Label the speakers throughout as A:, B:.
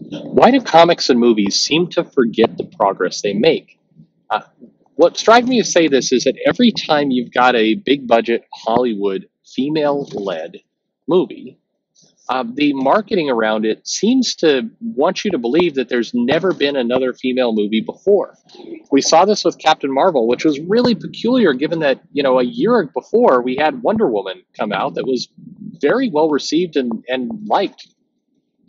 A: Why do comics and movies seem to forget the progress they make? Uh, what strikes me to say this is that every time you've got a big budget Hollywood female led movie, the marketing around it seems to want you to believe that there's never been another female movie before. We saw this with Captain Marvel, which was really peculiar given that, a year before we had Wonder Woman come out that was very well received and liked.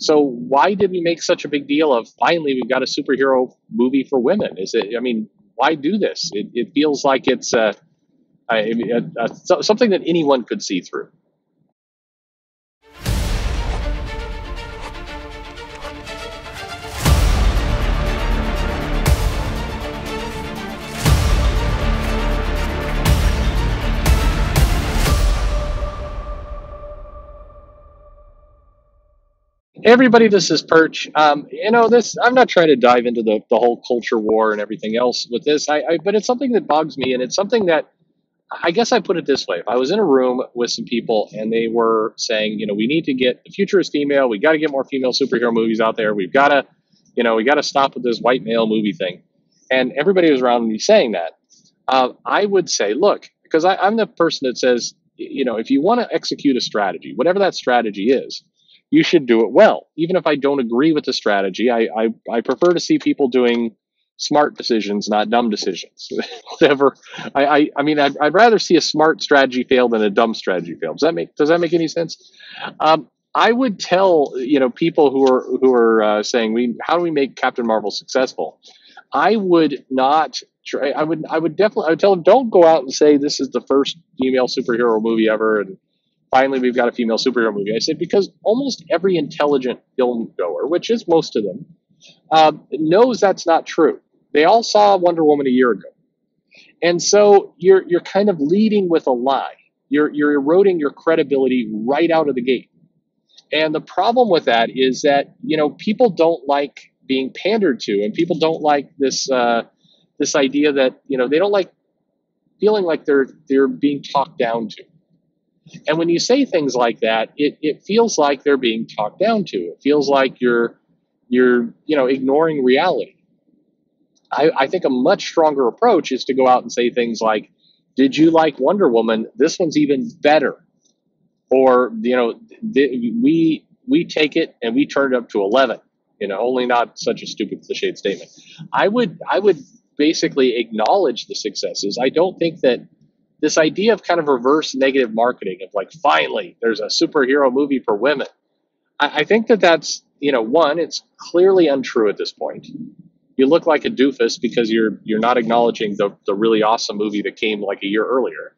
A: So why did we make such a big deal of finally we've got a superhero movie for women? Is it? I mean, why do this? It feels like it's something that anyone could see through. Hey everybody, this is Perch. This I'm not trying to dive into the whole culture war and everything else with this. But it's something that bugs me, and it's something that I guess I put it this way: if I was in a room with some people and they were saying, we need to get the future is female, we got to get more female superhero movies out there, we've got to, we got to stop with this white male movie thing, and everybody was around me saying that, I would say, look, because I'm the person that says, if you want to execute a strategy, whatever that strategy is, you should do it well. Even if I don't agree with the strategy, I prefer to see people doing smart decisions, not dumb decisions. Whatever. I'd rather see a smart strategy fail than a dumb strategy fail. Does that make any sense? I would tell people who are saying how do we make Captain Marvel successful? I would not try. I would tell them, don't go out and say this is the first female superhero movie ever and finally we've got a female superhero movie. I said because almost every intelligent film goer, which is most of them, knows that's not true. They all saw Wonder Woman a year ago, and so you're kind of leading with a lie. You're eroding your credibility right out of the gate. And the problem with that is that people don't like being pandered to, and people don't like this idea that they don't like feeling like they're being talked down to. And when you say things like that, it feels like they're being talked down to. It feels like you're ignoring reality. I think a much stronger approach is to go out and say things like, "Did you like Wonder Woman? This one's even better." Or we take it and we turn it up to 11. Only not such a stupid cliched statement. I would basically acknowledge the successes. I don't think that this idea of kind of reverse negative marketing of like finally there's a superhero movie for women. I think that's one, it's clearly untrue at this point. You look like a doofus because you're not acknowledging the really awesome movie that came like a year earlier.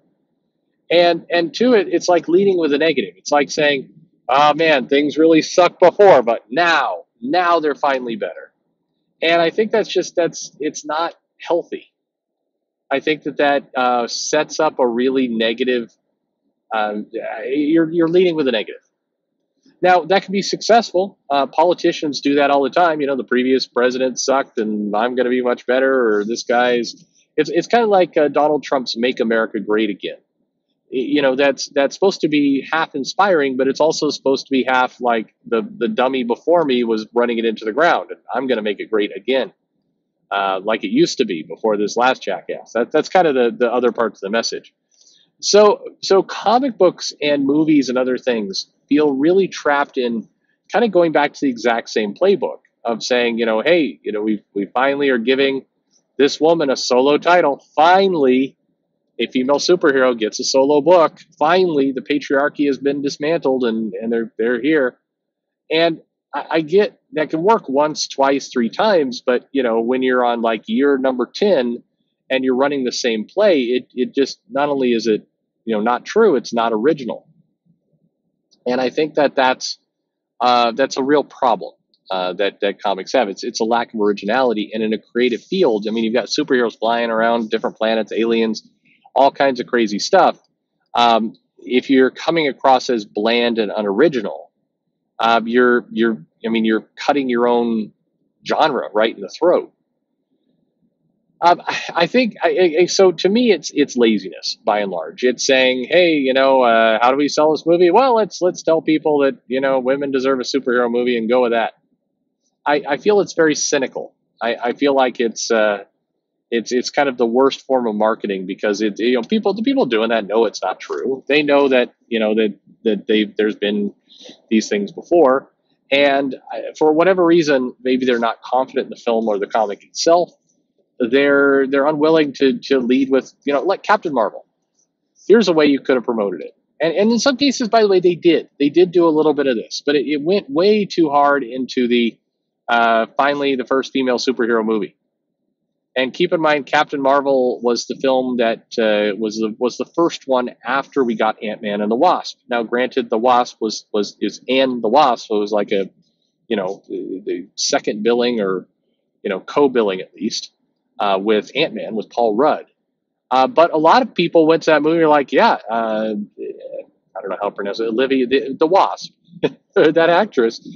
A: And two, it's like leading with a negative. It's like saying, oh man, things really sucked before, but now they're finally better. And I think it's not healthy. I think that sets up a really negative. You're leading with a negative. Now that can be successful. Politicians do that all the time. The previous president sucked, and I'm going to be much better. Or this guy's. It's kind of like Donald Trump's "Make America Great Again." That's supposed to be half inspiring, but it's also supposed to be half like the dummy before me was running it into the ground, and I'm going to make it great again. Like it used to be before this last jackass. That's kind of the other parts of the message. So comic books and movies and other things feel really trapped in kind of going back to the exact same playbook of saying, hey, we finally are giving this woman a solo title. Finally, a female superhero gets a solo book. Finally, the patriarchy has been dismantled and they're here. And I get that can work once, twice, three times, but when you're on like year number 10 and you're running the same play, it just not only is it not true, it's not original. And I think that's a real problem that comics have. It's a lack of originality, and in a creative field, I mean, you've got superheroes flying around different planets, aliens, all kinds of crazy stuff. If you're coming across as bland and unoriginal, you're cutting your own genre right in the throat. I think so. To me, it's laziness by and large. It's saying, hey, how do we sell this movie? Well, let's tell people that women deserve a superhero movie and go with that. I feel it's very cynical. I feel like it's kind of the worst form of marketing because the people doing that know it's not true. They know that there's been these things before, and for whatever reason, maybe they're not confident in the film or the comic itself. They're unwilling to lead with like Captain Marvel. Here's a way you could have promoted it. And in some cases, by the way, they did do a little bit of this, but it went way too hard into the finally the first female superhero movie. And keep in mind, Captain Marvel was the film that was the first one after we got Ant-Man and the Wasp. Now, granted, the Wasp is and the Wasp, so it was like a the second billing or co-billing at least with Ant-Man with Paul Rudd. But a lot of people went to that movie and were like, yeah, I don't know how to pronounce it, Olivia the Wasp, that actress.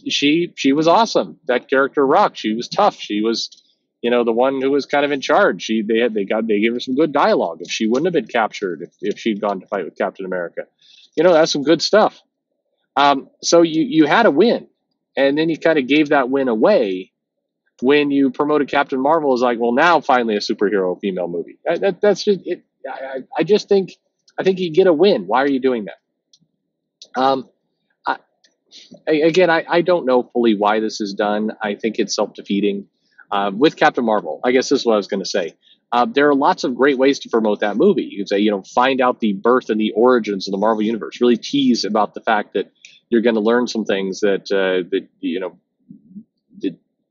A: She was awesome. That character rocked. She was tough. She was the one who was kind of in charge. They gave her some good dialogue. If she wouldn't have been captured, if she'd gone to fight with Captain America, that's some good stuff. So you had a win, and then you kind of gave that win away when you promoted Captain Marvel. Is like, well, now finally a superhero female movie. That's just it. I just think you get a win. Why are you doing that? I, Again, I don't know fully why this is done. I think it's self-defeating. With Captain Marvel, I guess this is what I was going to say. There are lots of great ways to promote that movie. You could say, find out the birth and the origins of the Marvel Universe. Really tease about the fact that you're going to learn some things the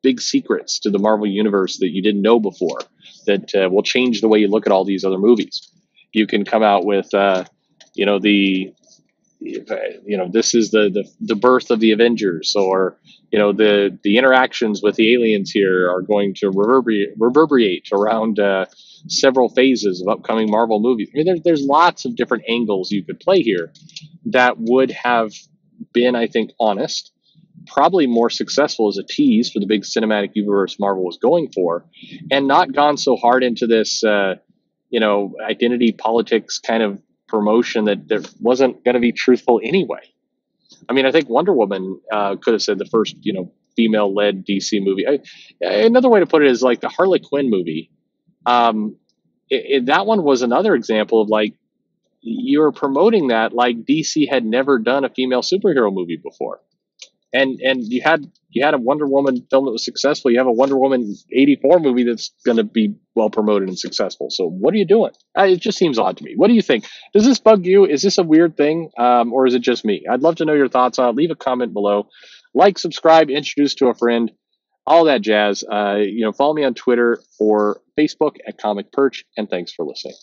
A: big secrets to the Marvel Universe that you didn't know before that will change the way you look at all these other movies. You can come out with, this is the birth of the Avengers, or the interactions with the aliens here are going to reverberate around several phases of upcoming Marvel movies. I mean, there's lots of different angles you could play here that would have been, I think, honest, probably more successful as a tease for the big cinematic universe Marvel was going for, and not gone so hard into this identity politics kind of promotion that wasn't going to be truthful anyway. I mean, I think Wonder Woman could have said the first, female-led DC movie. Another way to put it is like the Harley Quinn movie. That one was another example of like you were promoting that like DC had never done a female superhero movie before, and you had a Wonder Woman film that was successful. You have a Wonder Woman 84 movie that's going to be well promoted and successful. So what are you doing? It just seems odd to me. What do you think? Does this bug you? Is this a weird thing, or is it just me? I'd love to know your thoughts on it. Leave a comment below. Like, subscribe, introduce to a friend, all that jazz. Follow me on Twitter or Facebook at Comic Perch, and thanks for listening.